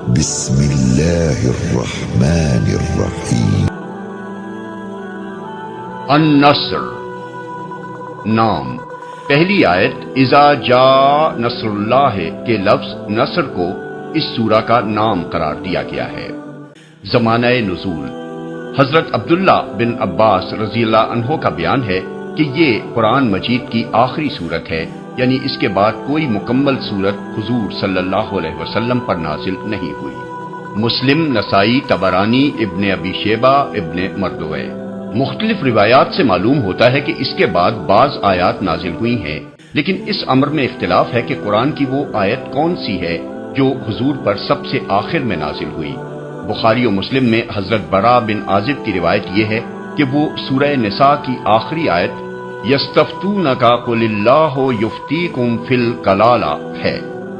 بسم اللہ الرحمن الرحیم۔ النصر نام۔ پہلی آیت اذا جاء نصر اللہ کے لفظ نصر کو اس سورہ کا نام قرار دیا گیا ہے۔ زمانہ نزول حضرت عبداللہ بن عباس رضی اللہ عنہ کا بیان ہے کہ یہ قرآن مجید کی آخری سورت ہے، یعنی اس کے بعد کوئی مکمل سورت حضور صلی اللہ علیہ وسلم پر نازل نہیں ہوئی۔ مسلم، نسائی، طبرانی، ابن ابی شیبہ، ابن مردوے۔ مختلف روایات سے معلوم ہوتا ہے کہ اس کے بعد بعض آیات نازل ہوئی ہیں، لیکن اس امر میں اختلاف ہے کہ قرآن کی وہ آیت کون سی ہے جو حضور پر سب سے آخر میں نازل ہوئی۔ بخاری و مسلم میں حضرت برا بن عازب کی روایت یہ ہے کہ وہ سورہ نساء کی آخری آیت یستفتونک قل اللہ یفتیکم فی الکلالہ ہے۔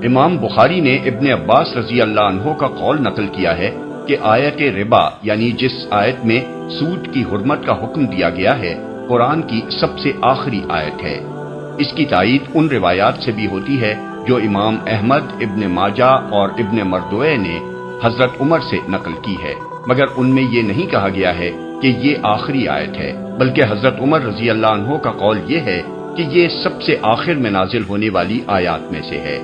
امام بخاری نے ابن عباس رضی اللہ عنہ کا قول نقل کیا ہے کہ آیت ربا، یعنی جس آیت میں سود کی حرمت کا حکم دیا گیا ہے، قرآن کی سب سے آخری آیت ہے۔ اس کی تائید ان روایات سے بھی ہوتی ہے جو امام احمد، ابن ماجہ اور ابن مردوے نے حضرت عمر سے نقل کی ہے، مگر ان میں یہ نہیں کہا گیا ہے کہ یہ آخری آیت ہے، بلکہ حضرت عمر رضی اللہ عنہ کا قول یہ ہے کہ یہ سب سے آخر میں نازل ہونے والی آیات میں سے ہے۔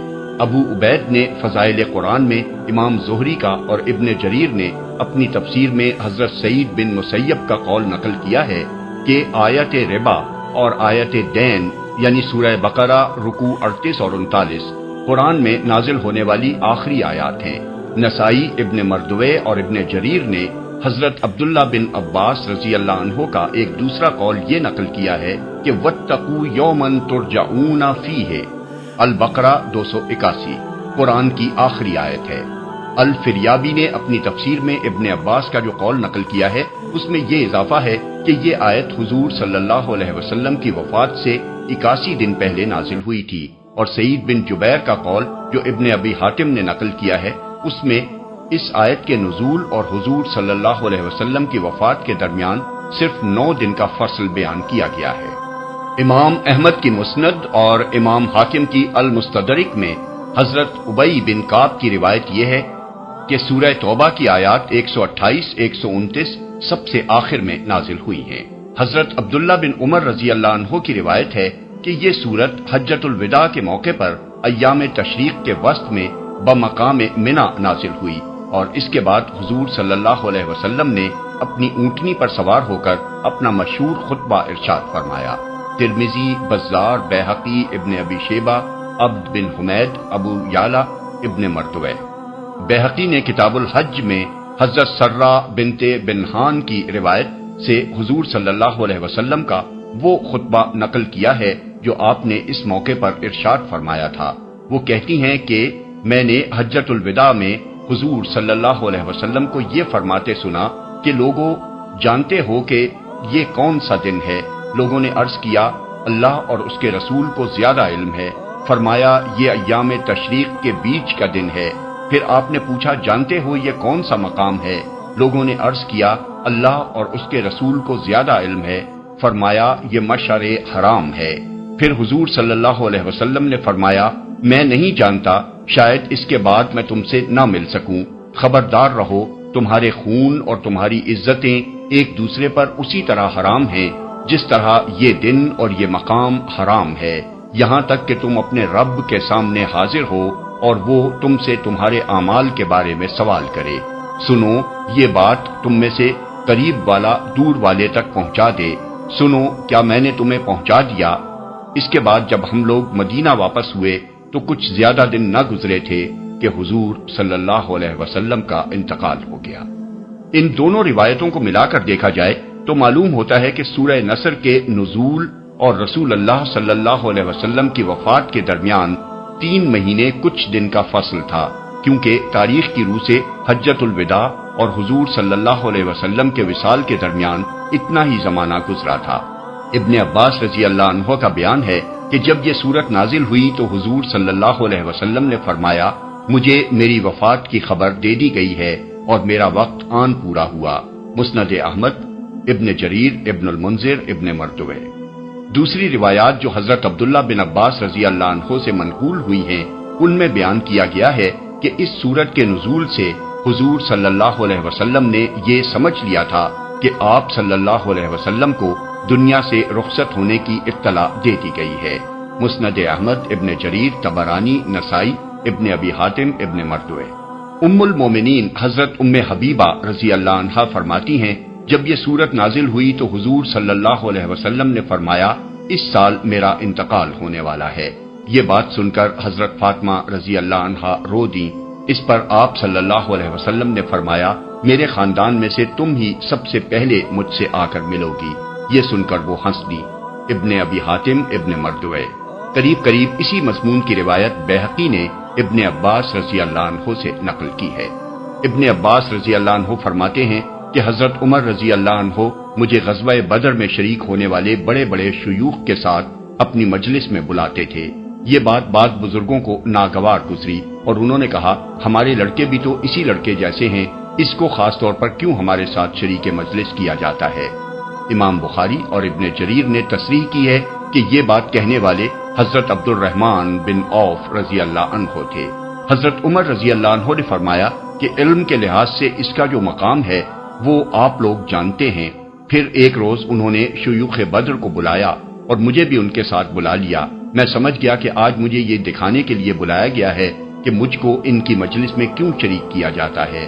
ابو عبید نے فضائل قرآن میں امام زہری کا اور ابن جریر نے اپنی تفسیر میں حضرت سعید بن مسیب کا قول نقل کیا ہے کہ آیت ربا اور آیت دین، یعنی سورہ بقرہ رکوع 38 اور 39 قرآن میں نازل ہونے والی آخری آیات ہیں۔ نسائی، ابن مردوے اور ابن جریر نے حضرت عبداللہ بن عباس رضی اللہ عنہ کا ایک دوسرا قول یہ نقل کیا ہے کہ واتقوا یوما ترجعون فیہ، البقرہ 281 قرآن کی آخری آیت ہے۔ الفریابی نے اپنی تفسیر میں ابن عباس کا جو قول نقل کیا ہے اس میں یہ اضافہ ہے کہ یہ آیت حضور صلی اللہ علیہ وسلم کی وفات سے 81 دن پہلے نازل ہوئی تھی، اور سعید بن جبیر کا قول جو ابن ابی حاتم نے نقل کیا ہے اس میں اس آیت کے نزول اور حضور صلی اللہ علیہ وسلم کی وفات کے درمیان صرف 9 دن کا فصل بیان کیا گیا ہے۔ امام احمد کی مسند اور امام حاکم کی المستدرک میں حضرت ابی بن کعب کی روایت یہ ہے کہ سورہ توبہ کی آیات 128، 129 سب سے آخر میں نازل ہوئی ہیں۔ حضرت عبداللہ بن عمر رضی اللہ عنہ کی روایت ہے کہ یہ سورت حجۃ الوداع کے موقع پر ایام تشریق کے وسط میں بمقام منی نازل ہوئی، اور اس کے بعد حضور صلی اللہ علیہ وسلم نے اپنی اونٹنی پر سوار ہو کر اپنا مشہور خطبہ ارشاد فرمایا۔ ترمذی، بزار، بیہقی، ابن ابی شیبہ، عبد بن حمید، ابو یعلا، ابن مردوے۔ بیہقی نے کتاب الحج میں حضرت سرہ بنت بنہان کی روایت سے حضور صلی اللہ علیہ وسلم کا وہ خطبہ نقل کیا ہے جو آپ نے اس موقع پر ارشاد فرمایا تھا۔ وہ کہتی ہیں کہ میں نے حجۃ الوداع میں حضور صلی اللہ علیہ وسلم کو یہ فرماتے سنا کہ لوگوں، جانتے ہو کہ یہ کون سا دن ہے؟ لوگوں نے عرض کیا اللہ اور اس کے رسول کو زیادہ علم ہے۔ فرمایا یہ ایام تشریق کے بیچ کا دن ہے۔ پھر آپ نے پوچھا جانتے ہو یہ کون سا مقام ہے؟ لوگوں نے عرض کیا اللہ اور اس کے رسول کو زیادہ علم ہے۔ فرمایا یہ مشعر حرام ہے۔ پھر حضور صلی اللہ علیہ وسلم نے فرمایا میں نہیں جانتا، شاید اس کے بعد میں تم سے نہ مل سکوں۔ خبردار رہو، تمہارے خون اور تمہاری عزتیں ایک دوسرے پر اسی طرح حرام ہیں جس طرح یہ دن اور یہ مقام حرام ہے، یہاں تک کہ تم اپنے رب کے سامنے حاضر ہو اور وہ تم سے تمہارے اعمال کے بارے میں سوال کرے۔ سنو، یہ بات تم میں سے قریب والا دور والے تک پہنچا دے۔ سنو، کیا میں نے تمہیں پہنچا دیا؟ اس کے بعد جب ہم لوگ مدینہ واپس ہوئے تو کچھ زیادہ دن نہ گزرے تھے کہ حضور صلی اللہ علیہ وسلم کا انتقال ہو گیا۔ ان دونوں روایتوں کو ملا کر دیکھا جائے تو معلوم ہوتا ہے کہ سورہ نصر کے نزول اور رسول اللہ صلی اللہ علیہ وسلم کی وفات کے درمیان 3 مہینے کچھ دن کا فصل تھا، کیونکہ تاریخ کی روح سے حجۃ الوداع اور حضور صلی اللہ علیہ وسلم کے وصال کے درمیان اتنا ہی زمانہ گزرا تھا۔ ابن عباس رضی اللہ عنہ کا بیان ہے کہ جب یہ سورت نازل ہوئی تو حضور صلی اللہ علیہ وسلم نے فرمایا مجھے میری وفات کی خبر دے دی گئی ہے اور میرا وقت آن پورا ہوا۔ مسند احمد، ابن جریر، ابن المنذر، ابن مردوے۔ دوسری روایات جو حضرت عبداللہ بن عباس رضی اللہ عنہ سے منقول ہوئی ہیں ان میں بیان کیا گیا ہے کہ کہ اس سورت کے نزول سے حضور صلی اللہ علیہ وسلم نے یہ سمجھ لیا تھا کہ آپ صلی اللہ علیہ وسلم کو دنیا سے رخصت ہونے کی اطلاع دے دی گئی ہے۔ مسند احمد، ابن جریر، طبرانی، نسائی، ابن ابی حاتم، ابن مردوے۔ ام المومنین حضرت ام حبیبہ رضی اللہ عنہا فرماتی ہیں، جب یہ سورت نازل ہوئی تو حضور صلی اللہ علیہ وسلم نے فرمایا، اس سال میرا انتقال ہونے والا ہے۔ یہ بات سن کر حضرت فاطمہ رضی اللہ عنہا رو دیں۔ اس پر آپ صلی اللہ علیہ وسلم نے فرمایا، میرے خاندان میں سے تم ہی سب سے پہلے مجھ سے آ کر ملو گی۔ یہ سن کر وہ ہنس دی۔ ابن ابی حاتم، ابن مردوے۔ قریب اسی مضمون کی روایت بیہقی نے ابن عباس رضی اللہ عنہ سے نقل کی ہے۔ ابن عباس رضی اللہ عنہ فرماتے ہیں کہ حضرت عمر رضی اللہ عنہ مجھے غزوہ بدر میں شریک ہونے والے بڑے بڑے شیوخ کے ساتھ اپنی مجلس میں بلاتے تھے۔ یہ بات بعض بزرگوں کو ناگوار گزری اور انہوں نے کہا، ہمارے لڑکے بھی تو اسی لڑکے جیسے ہیں، اس کو خاص طور پر کیوں ہمارے ساتھ شریک مجلس کیا جاتا ہے؟ امام بخاری اور ابن جریر نے تصریح کی ہے کہ یہ بات کہنے والے حضرت عبد الرحمن بن عوف رضی اللہ عنہ تھے۔ حضرت عمر رضی اللہ عنہ نے فرمایا کہ علم کے لحاظ سے اس کا جو مقام ہے وہ آپ لوگ جانتے ہیں۔ پھر ایک روز انہوں نے شیوخ بدر کو بلایا اور مجھے بھی ان کے ساتھ بلا لیا۔ میں سمجھ گیا کہ آج مجھے یہ دکھانے کے لیے بلایا گیا ہے کہ مجھ کو ان کی مجلس میں کیوں شریک کیا جاتا ہے۔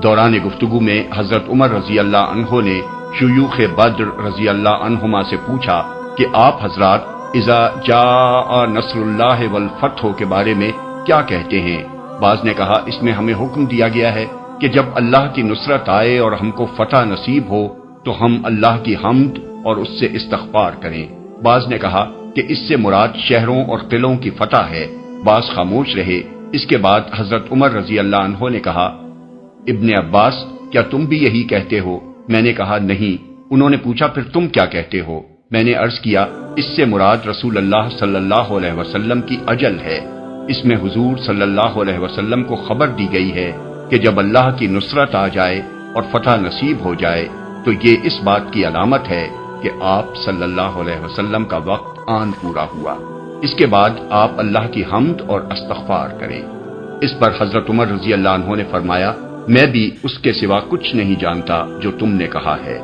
دوران گفتگو میں حضرت عمر رضی اللہ عنہ نے شیوخ بدر رضی اللہ عنہما سے پوچھا کہ آپ حضرات اذا جاء نصر اللہ والفتح کے بارے میں کیا کہتے ہیں؟ بعض نے کہا، اس میں ہمیں حکم دیا گیا ہے کہ جب اللہ کی نصرت آئے اور ہم کو فتح نصیب ہو تو ہم اللہ کی حمد اور اس سے استغفار کریں۔ بعض نے کہا کہ اس سے مراد شہروں اور قلعوں کی فتح ہے۔ بعض خاموش رہے۔ اس کے بعد حضرت عمر رضی اللہ عنہ نے کہا، ابن عباس کیا تم بھی یہی کہتے ہو؟ میں نے کہا نہیں۔ انہوں نے پوچھا، پھر تم کیا کہتے ہو؟ میں نے عرض کیا، اس سے مراد رسول اللہ صلی اللہ علیہ وسلم کی اجل ہے۔ اس میں حضور صلی اللہ علیہ وسلم کو خبر دی گئی ہے کہ جب اللہ کی نصرت آ جائے اور فتح نصیب ہو جائے تو یہ اس بات کی علامت ہے کہ آپ صلی اللہ علیہ وسلم کا وقت آن پورا ہوا۔ اس کے بعد آپ اللہ کی حمد اور استغفار کریں۔ اس پر حضرت عمر رضی اللہ عنہ نے فرمایا، میں بھی اس کے سوا کچھ نہیں جانتا جو تم نے کہا ہے۔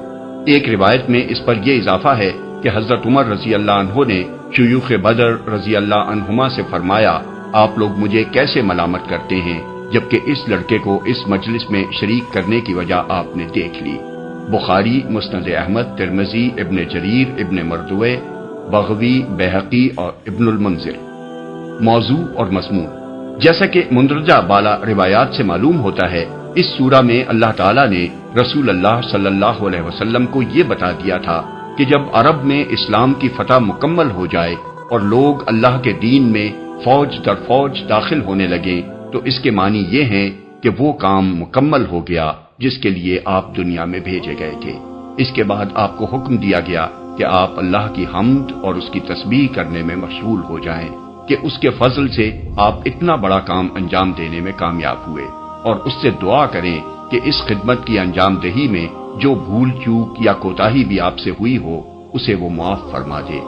ایک روایت میں اس پر یہ اضافہ ہے کہ حضرت عمر رضی اللہ عنہ نے شیوخ بدر رضی اللہ عنہما سے فرمایا، آپ لوگ مجھے کیسے ملامت کرتے ہیں جبکہ اس لڑکے کو اس مجلس میں شریک کرنے کی وجہ آپ نے دیکھ لی۔ بخاری، مسند احمد، ترمذی، ابن جریر، ابن مردوے، بغوی، بیہقی اور ابن المنذر۔ موضوع اور مضمون: جیسا کہ مندرجہ بالا روایات سے معلوم ہوتا ہے، اس سورہ میں اللہ تعالیٰ نے رسول اللہ صلی اللہ علیہ وسلم کو یہ بتا دیا تھا کہ جب عرب میں اسلام کی فتح مکمل ہو جائے اور لوگ اللہ کے دین میں فوج در فوج داخل ہونے لگیں تو اس کے معنی یہ ہیں کہ وہ کام مکمل ہو گیا جس کے لیے آپ دنیا میں بھیجے گئے تھے۔ اس کے بعد آپ کو حکم دیا گیا کہ آپ اللہ کی حمد اور اس کی تسبیح کرنے میں مشغول ہو جائیں کہ اس کے فضل سے آپ اتنا بڑا کام انجام دینے میں کامیاب ہوئے، اور اس سے دعا کریں کہ اس خدمت کی انجام دہی میں جو بھول چوک یا کوتاہی بھی آپ سے ہوئی ہو اسے وہ معاف فرما دے۔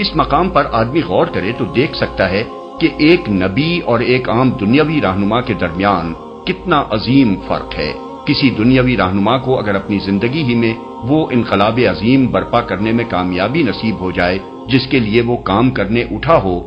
اس مقام پر آدمی غور کرے تو دیکھ سکتا ہے کہ ایک نبی اور ایک عام دنیاوی رہنما کے درمیان کتنا عظیم فرق ہے۔ کسی دنیاوی رہنما کو اگر اپنی زندگی ہی میں وہ انقلاب عظیم برپا کرنے میں کامیابی نصیب ہو جائے جس کے لیے وہ کام کرنے اٹھا ہو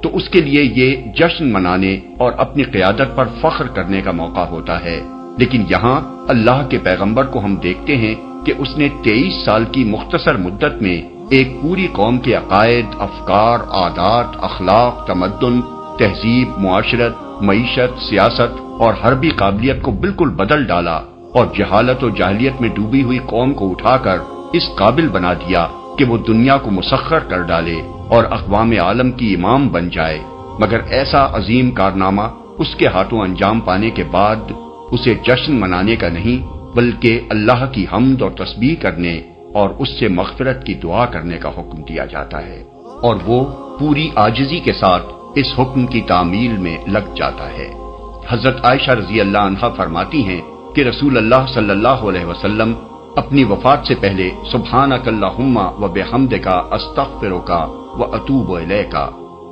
تو اس کے لیے یہ جشن منانے اور اپنی قیادت پر فخر کرنے کا موقع ہوتا ہے، لیکن یہاں اللہ کے پیغمبر کو ہم دیکھتے ہیں کہ اس نے 23 سال کی مختصر مدت میں ایک پوری قوم کے عقائد، افکار، عادات، اخلاق، تمدن، تہذیب، معاشرت، معیشت، سیاست اور حربی قابلیت کو بالکل بدل ڈالا اور جہالت و جاہلیت میں ڈوبی ہوئی قوم کو اٹھا کر اس قابل بنا دیا کہ وہ دنیا کو مسخر کر ڈالے اور اقوام عالم کی امام بن جائے۔ مگر ایسا عظیم کارنامہ اس کے ہاتھوں انجام پانے کے بعد اسے جشن منانے کا نہیں بلکہ اللہ کی حمد اور تسبیح کرنے اور اس سے مغفرت کی دعا کرنے کا حکم دیا جاتا ہے، اور وہ پوری عاجزی کے ساتھ اس حکم کی تعمیل میں لگ جاتا ہے۔ حضرت عائشہ رضی اللہ عنہا فرماتی ہیں کہ رسول اللہ صلی اللہ علیہ وسلم اپنی وفات سے پہلے سبحانک اللہم و بحمدک استغفرک و اتوب الیک۔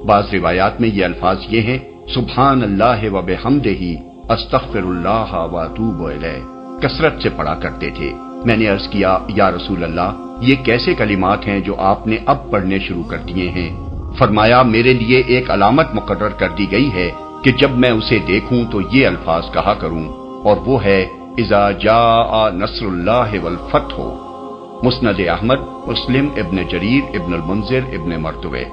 بعض روایات میں یہ الفاظ یہ ہیں، سبحان اللہ و بحمدہ استغفراللہ و اتوب الیہ کثرت سے پڑھا کرتے تھے۔ میں نے عرض کیا یا رسول اللہ یہ کیسے کلمات ہیں جو آپ نے اب پڑھنے شروع کر دیے ہیں؟ فرمایا میرے لیے ایک علامت مقرر کر دی گئی ہے کہ جب میں اسے دیکھوں تو یہ الفاظ کہا کروں، اور وہ ہے اذا جاء نصر اللہ والفتح۔ مسند احمد، مسلم، ابن جریر، ابن المنذر، ابن مردوے۔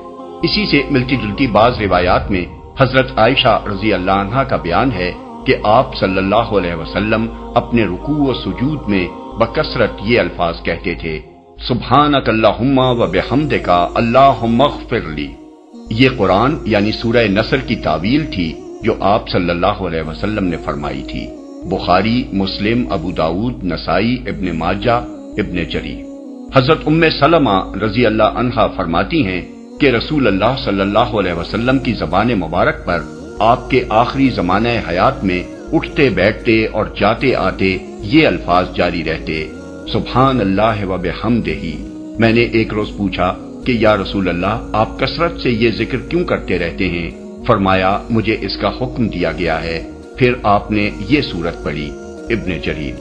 اسی سے ملتی جلتی بعض روایات میں حضرت عائشہ رضی اللہ عنہا کا بیان ہے کہ آپ صلی اللہ علیہ وسلم اپنے رکوع و سجود میں بکثرت یہ الفاظ کہتے تھے، سبحانک اللہم و بحمدک اللہم اغفر لی۔ یہ قرآن یعنی سورہ نصر کی تعویل تھی جو آپ صلی اللہ علیہ وسلم نے فرمائی تھی۔ بخاری، مسلم، ابو داود، نسائی، ابن ماجہ، ابن جریر۔ حضرت ام سلمہ رضی اللہ عنہا فرماتی ہیں کہ رسول اللہ صلی اللہ علیہ وسلم کی زبان مبارک پر آپ کے آخری زمانہ حیات میں اٹھتے بیٹھتے اور جاتے آتے یہ الفاظ جاری رہتے، سبحان اللہ و بحمدہ۔ میں نے ایک روز پوچھا کہ یا رسول اللہ آپ کثرت سے یہ ذکر کیوں کرتے رہتے ہیں؟ فرمایا مجھے اس کا حکم دیا گیا ہے۔ پھر آپ نے یہ سورت پڑھی۔ ابن جریر۔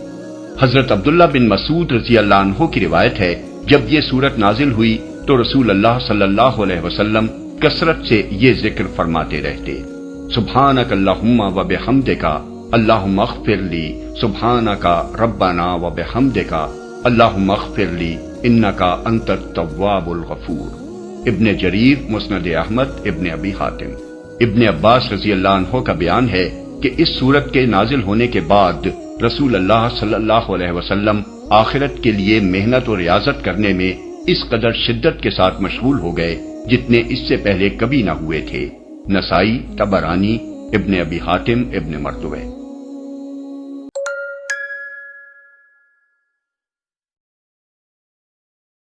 حضرت عبداللہ بن مسعود رضی اللہ عنہ کی روایت ہے جب یہ سورت نازل ہوئی تو رسول اللہ صلی اللہ علیہ وسلم کثرت سے یہ ذکر فرماتے رہتے، سبحانک اللہم و بحمدک اللہم اغفر لی، سبحانک ربنا و بحمدک اللہم اغفر لی انک انت التواب الغفور۔ ابن جریر، مسند احمد، ابن ابی حاتم۔ ابن عباس رضی اللہ عنہ کا بیان ہے کہ اس سورت کے نازل ہونے کے بعد رسول اللہ صلی اللہ علیہ وسلم آخرت کے لیے محنت و ریاضت کرنے میں اس قدر شدت کے ساتھ مشغول ہو گئے جتنے اس سے پہلے کبھی نہ ہوئے تھے۔ نسائی، طبرانی، ابن ابی حاتم، ابن مردوے۔